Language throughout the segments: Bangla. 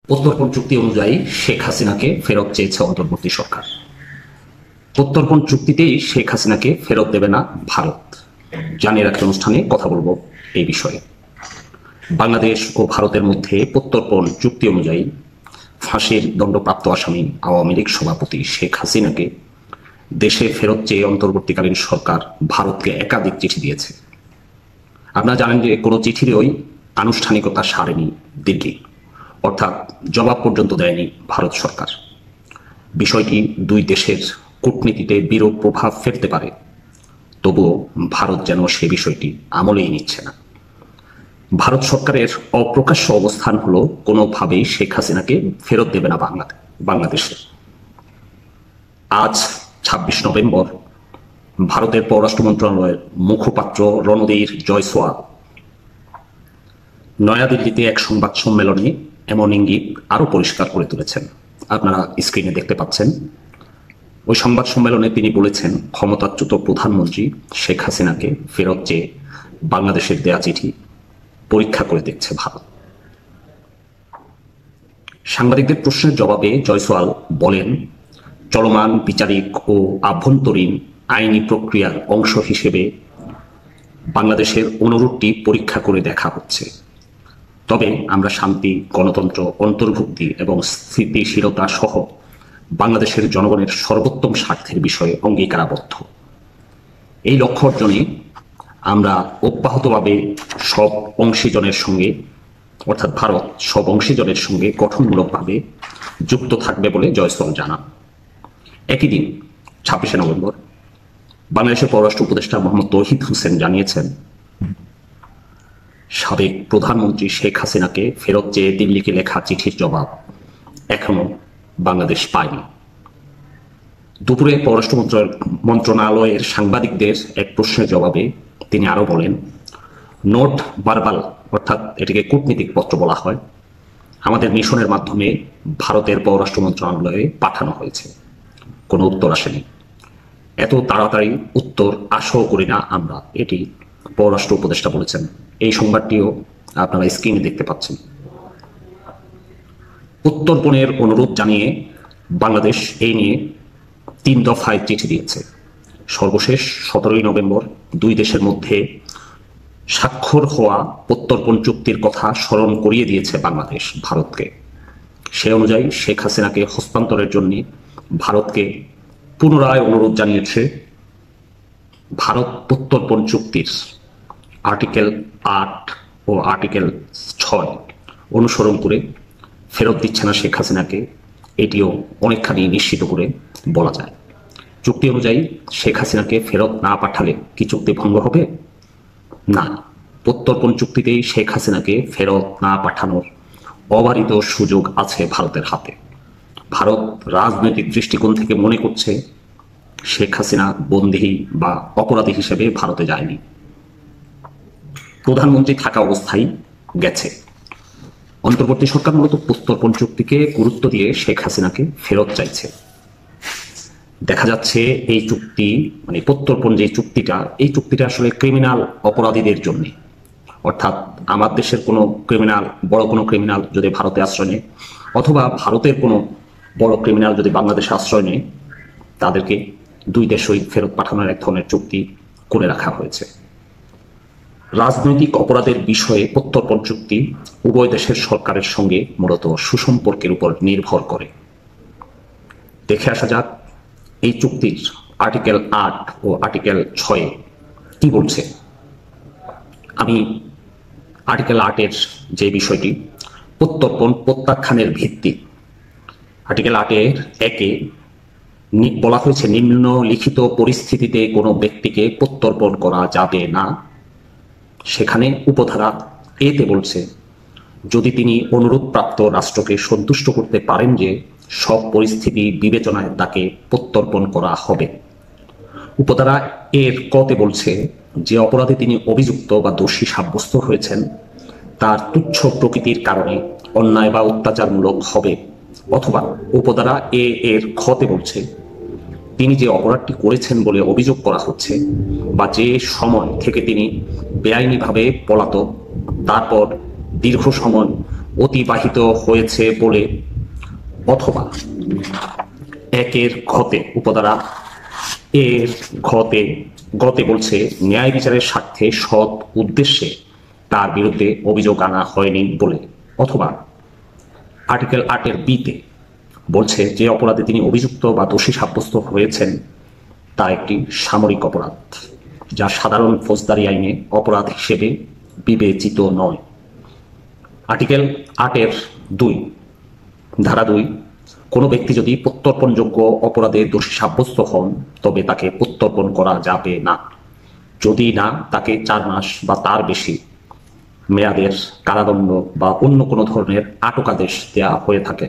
প্রত্যর্পণ চুক্তি অনুযায়ী শেখ হাসিনাকে ফেরত চেয়েছে অন্তর্বর্তী সরকার। প্রত্যর্পণ চুক্তিতেই শেখ হাসিনাকে ফেরত দেবে না ভারত। জানিয়ে রাখতে অনুষ্ঠানে কথা বলবো এই বিষয়ে। বাংলাদেশ ও ভারতের মধ্যে প্রত্যর্পণ চুক্তি অনুযায়ী ফাঁসির দণ্ডপ্রাপ্ত আসামি আওয়ামী লীগ সভাপতি শেখ হাসিনাকে দেশে ফেরত চেয়ে অন্তর্বর্তীকালীন সরকার ভারতকে একাধিক চিঠি দিয়েছে। আপনারা জানেন যে কোনো চিঠিরই আনুষ্ঠানিকতা সারেনি দিল্লি, অর্থাৎ জবাব পর্যন্ত দেয়নি ভারত সরকার। বিষয়টি দুই দেশের কূটনীতিতে বিরূপ প্রভাব ফেলতে পারে, তবুও ভারত যেন সে বিষয়টি আমলেই নিচ্ছে না। ভারত সরকারের অপ্রকাশ্য অবস্থান হলো কোনোভাবেই শেখ হাসিনাকে ফেরত দেবে না বাংলাদেশে। আজ ২৬ নভেম্বর ভারতের পররাষ্ট্র মন্ত্রণালয়ের মুখপাত্র রণধীর জয়সওয়াল নয়াদিল্লিতে এক সংবাদ সম্মেলনে এমন ইঙ্গিত আরো পরিষ্কার করে তুলেছেন। আপনারা স্ক্রিনে দেখতে পাচ্ছেন। ওই সংবাদ সম্মেলনে তিনি বলেছেন, ক্ষমতাচ্যুত প্রধানমন্ত্রী শেখ হাসিনাকে ফেরত চেয়ে বাংলাদেশের দেয়া চিঠি পরীক্ষা করে দেখছে ভারত। সাংবাদিকদের প্রশ্নের জবাবে জয়সওয়াল বলেন, চলমান বিচারিক ও আভ্যন্তরীণ আইনি প্রক্রিয়ার অংশ হিসেবে বাংলাদেশের অনুরোধটি পরীক্ষা করে দেখা হচ্ছে। তবে আমরা শান্তি, গণতন্ত্র, অন্তর্ভুক্তি এবং স্থিতিশীলতা সহ বাংলাদেশের জনগণের সর্বোত্তম স্বার্থের বিষয়ে অঙ্গীকারাবদ্ধ। এই লক্ষ্য অর্জনে আমরা অব্যাহতভাবে সব অংশীজনের সঙ্গে, অর্থাৎ ভারত সব অংশীজনের সঙ্গে গঠনমূলকভাবে যুক্ত থাকবে বলে জয়সওয়াল জানান। একই দিন ২৬শে নভেম্বর বাংলাদেশের পররাষ্ট্র উপদেষ্টা মোহাম্মদ তৌহিদ হোসেন জানিয়েছেন, সাবেক প্রধানমন্ত্রী শেখ হাসিনাকে ফেরত চেয়ে দিল্লিকে লেখা চিঠির জবাব এখনো বাংলাদেশ পায়নি। দুপুরে পররাষ্ট্র মন্ত্রণালয়ের সাংবাদিকদের এক প্রশ্নের জবাবে তিনি আরো বলেন, নোট ভার্বাল, অর্থাৎ এটিকে কূটনীতিক পত্র বলা হয়, আমাদের মিশনের মাধ্যমে ভারতের পররাষ্ট্র মন্ত্রণালয়ে পাঠানো হয়েছে। কোনো উত্তর আসেনি। এত তাড়াতাড়ি উত্তর আশাও করি না আমরা, এটি পররাষ্ট্র উপদেষ্টা বলেছেন। এই সংবাদটিও আপনারা স্ক্রিনে দেখতে পাচ্ছেন। প্রত্যর্পণের অনুরোধ জানিয়ে বাংলাদেশ এই নিয়ে ৩ দফায় চিঠি দিয়েছে। সর্বশেষ ১৭ই নভেম্বর দুই দেশের মধ্যে স্বাক্ষর হওয়া প্রত্যর্পণ চুক্তির কথা স্মরণ করিয়ে দিয়েছে বাংলাদেশ ভারতকে। সে অনুযায়ী শেখ হাসিনাকে হস্তান্তরের জন্য ভারতকে পুনরায় অনুরোধ জানিয়েছে। ভারত প্রত্যর্পণ চুক্তির আর্টিকেল ৮ ও আর্টিকেল ৬ অনুসরণ করে ফেরত দিচ্ছে না শেখ হাসিনাকে, এটিও অনেকখানি নিশ্চিত করে বলা যায়। চুক্তি অনুযায়ী শেখ হাসিনাকে ফেরত না পাঠালে কি চুক্তি ভঙ্গ হবে? না, প্রত্যর্পণ চুক্তিতেই শেখ হাসিনাকে ফেরত না পাঠানোর অবারিত সুযোগ আছে ভারতের হাতে। ভারত রাজনৈতিক দৃষ্টিকোণ থেকে মনে করছে শেখ হাসিনা বন্দী বা অপরাধী হিসেবে ভারতে যায়নি, প্রধানমন্ত্রী থাকা অবস্থায় গেছে। অন্তর্বর্তী সরকার মূলত প্রত্যর্পণ চুক্তিকে গুরুত্ব দিয়ে শেখ হাসিনাকে ফেরত চাইছে। দেখা যাচ্ছে এই চুক্তি, মানে প্রত্যর্পণ যে চুক্তিটা, এই চুক্তিটা আসলে ক্রিমিনাল অপরাধীদের জন্য, অর্থাৎ আমার দেশের কোনো ক্রিমিনাল, বড় কোনো ক্রিমিনাল যদি ভারতে আশ্রয় নেয়, অথবা ভারতের কোনো বড় ক্রিমিনাল যদি বাংলাদেশে আশ্রয় নেয়, তাদেরকে দুই দেশই ফেরত পাঠানোর এক ধরনের চুক্তি করে রাখা হয়েছে। রাজনৈতিক অপরাধের বিষয়ে প্রত্যর্পণ চুক্তি উভয় দেশের সরকারের সঙ্গে মূলত সুসম্পর্কের উপর নির্ভর করে। দেখে আসা যাক এই চুক্তির আর্টিকেল ৮ ও আর্টিকেল ৬ কি বলছে। আমি আর্টিকেল ৮-এর যে বিষয়টি, প্রত্যর্পণ প্রত্যাখ্যানের ভিত্তি, আর্টিকেল ৮-এর ১-এ বলা হয়েছে, নিম্নলিখিত পরিস্থিতিতে কোনো ব্যক্তিকে প্রত্যর্পণ করা যাবে না। সেখানে উপধারা এতে বলছে, যদি তিনি অনুরোধপ্রাপ্ত রাষ্ট্রকে সন্তুষ্ট করতে পারেন যে সব পরিস্থিতি বিবেচনায় তাকে প্রত্যর্পণ করা হবে। উপধারা এর কতে বলছে, যে অপরাধে তিনি অভিযুক্ত বা দোষী সাব্যস্ত হয়েছেন তার তুচ্ছ প্রকৃতির কারণে অন্যায় বা অত্যাচারমূলক হবে। অথবা উপধারা এর খতে বলছে, তিনি যে অপরাধটি করেছেন বলে অভিযোগ করা হচ্ছে বা যে সময় থেকে তিনি বেআইনিভাবে পলাতক, তারপর দীর্ঘ সময় অতিবাহিত হয়েছে বলে, অথবা একের ঘতে উপধারা এর গতে বলছে ন্যায় বিচারের স্বার্থে সৎ উদ্দেশ্যে তার বিরুদ্ধে অভিযোগ আনা হয়নি বলে, অথবা আর্টিকেল 8 বিতে বলছে যে অপরাধে তিনি অভিযুক্ত বা দোষী সাব্যস্ত হয়েছেন তা একটি সামরিক অপরাধ, যা সাধারণ ফৌজদারি আইনে অপরাধ হিসেবে বিবেচিত নয়। আর্টিকেল 8 ধারা 2, কোনো ব্যক্তি যদি প্রত্যর্পণযোগ্য অপরাধে দোষী সাব্যস্ত হন তবে তাকে প্রত্যর্পণ করা যাবে না, যদি না তাকে 4 মাস বা তার বেশি মেয়াদের কারাদণ্ড বা অন্য কোনো ধরনের আটকাদেশ দেওয়া হয়ে থাকে।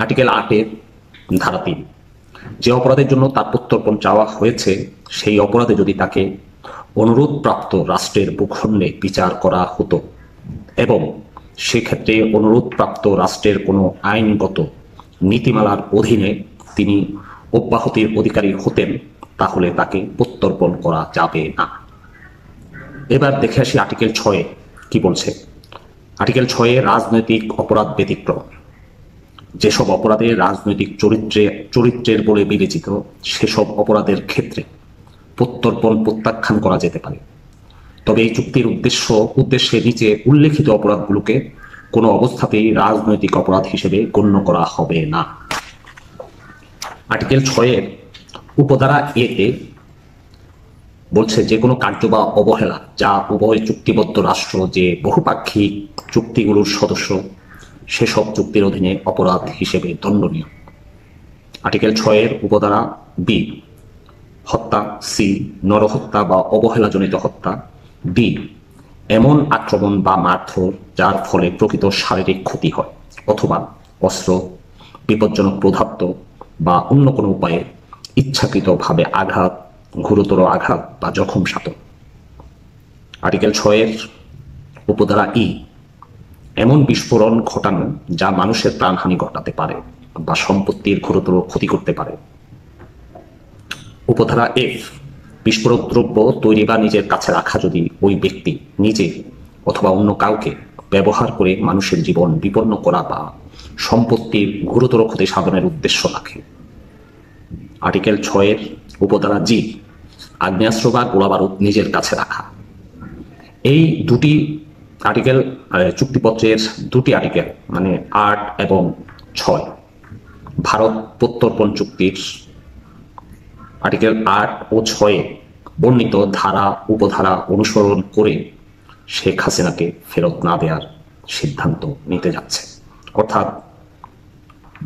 আর্টিকেল 8 ধারা 3, যে অপরাধের জন্য তার প্রত্যর্পণ চাওয়া হয়েছে সেই অপরাধে যদি তাকে অনুরোধপ্রাপ্ত রাষ্ট্রের ভূখণ্ডে বিচার করা হতো এবং সেক্ষেত্রে অনুরোধপ্রাপ্ত রাষ্ট্রের কোনো আইনগত নীতিমালার অধীনে তিনি অব্যাহতির অধিকারী হতেন তাহলে তাকে প্রত্যর্পণ করা যাবে না। এবার দেখে আসি আর্টিকেল 6 কি বলছে। আর্টিকেল 6 রাজনৈতিক অপরাধ ব্যতিক্রম। যেসব অপরাধে রাজনৈতিক চরিত্রের বলে বিবেচিত সেসব অপরাধের ক্ষেত্রে প্রত্যর্পণ প্রত্যাখ্যান করা যেতে পারে, তবে এই চুক্তির উদ্দেশ্যে নিচে উল্লেখিত অপরাধগুলোকে কোনো অবস্থাতেই রাজনৈতিক অপরাধ হিসেবে গণ্য করা হবে না। আর্টিকেল 6 উপধারা এতে বলছে যে কোনো কার্য বা অবহেলা যা উভয় চুক্তিবদ্ধ রাষ্ট্র যে বহুপাক্ষিক চুক্তিগুলোর সদস্য সেসব চুক্তির অধীনে অপরাধ হিসেবে দণ্ডনীয়। আর্টিকেল 6 উপধারা বি, হত্যা, সি, নরহত্যা বা অবহেলাজনিত হত্যা, ডি, এমন আক্রমণ বা মারধর যার ফলে প্রকৃত শারীরিক ক্ষতি হয় অথবা অস্ত্র, বিপজ্জনক পদার্থ বা অন্য কোনো উপায়ে ইচ্ছাকৃতভাবে আঘাত, গুরুতর আঘাত বা জখম সাধন। আর্টিকেল 6 উপধারা ই, এমন বিস্ফোরণ ঘটানো যা মানুষের প্রাণহানি ঘটাতে পারে বা সম্পত্তির গুরুতর ক্ষতি করতে পারে। উপধারা এফ, বিস্ফোরক দ্রব্য তৈরি বা নিজের কাছে রাখা যদি ওই ব্যক্তি নিজে অথবা অন্য কাউকে ব্যবহার করে মানুষের জীবন বিপন্ন করা বা সম্পত্তির গুরুতর ক্ষতি সাধনের উদ্দেশ্য রাখে। আর্টিকেল 6 উপধারা জি, আগ্নেয়াস্ত্র বা গোলাবারুদ নিজের কাছে রাখা। এই দুটি আর্টিকেল চুক্তিপত্রের দুটি আর্টিকেল মানে 8 এবং 6 ভারত প্রত্যর্পণ চুক্তির আর্টিকেল 8 ও 6 বর্ণিত ধারা উপধারা অনুসরণ করে শেখ হাসিনাকে ফেরত না দেওয়ার সিদ্ধান্ত নিতে যাচ্ছে। অর্থাৎ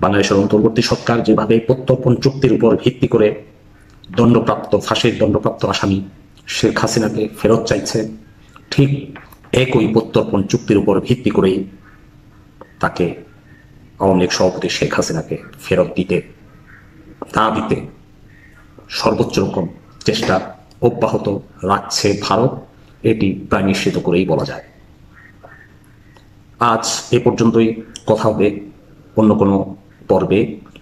বাংলাদেশের অন্তর্বর্তী সরকার যেভাবে প্রত্যর্পণ চুক্তির উপর ভিত্তি করে ফাঁসির দণ্ডপ্রাপ্ত আসামি শেখ হাসিনাকে ফেরত চাইছে, ঠিক একই প্রত্যর্পণ চুক্তির উপর ভিত্তি করেই তাকে আওয়ামী লীগ সভাপতি শেখ হাসিনাকে ফেরত দিতে সর্বোচ্চ রকম চেষ্টা অব্যাহত রাখছে ভারত, এটি প্রায় নিশ্চিত করেই বলা যায়। আজ এ পর্যন্তই, কথা হবে অন্য কোনো পর্বে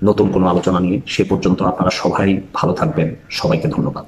নতুন কোনো আলোচনা নিয়ে। সে পর্যন্ত আপনারা সবাই ভালো থাকবেন। সবাইকে ধন্যবাদ।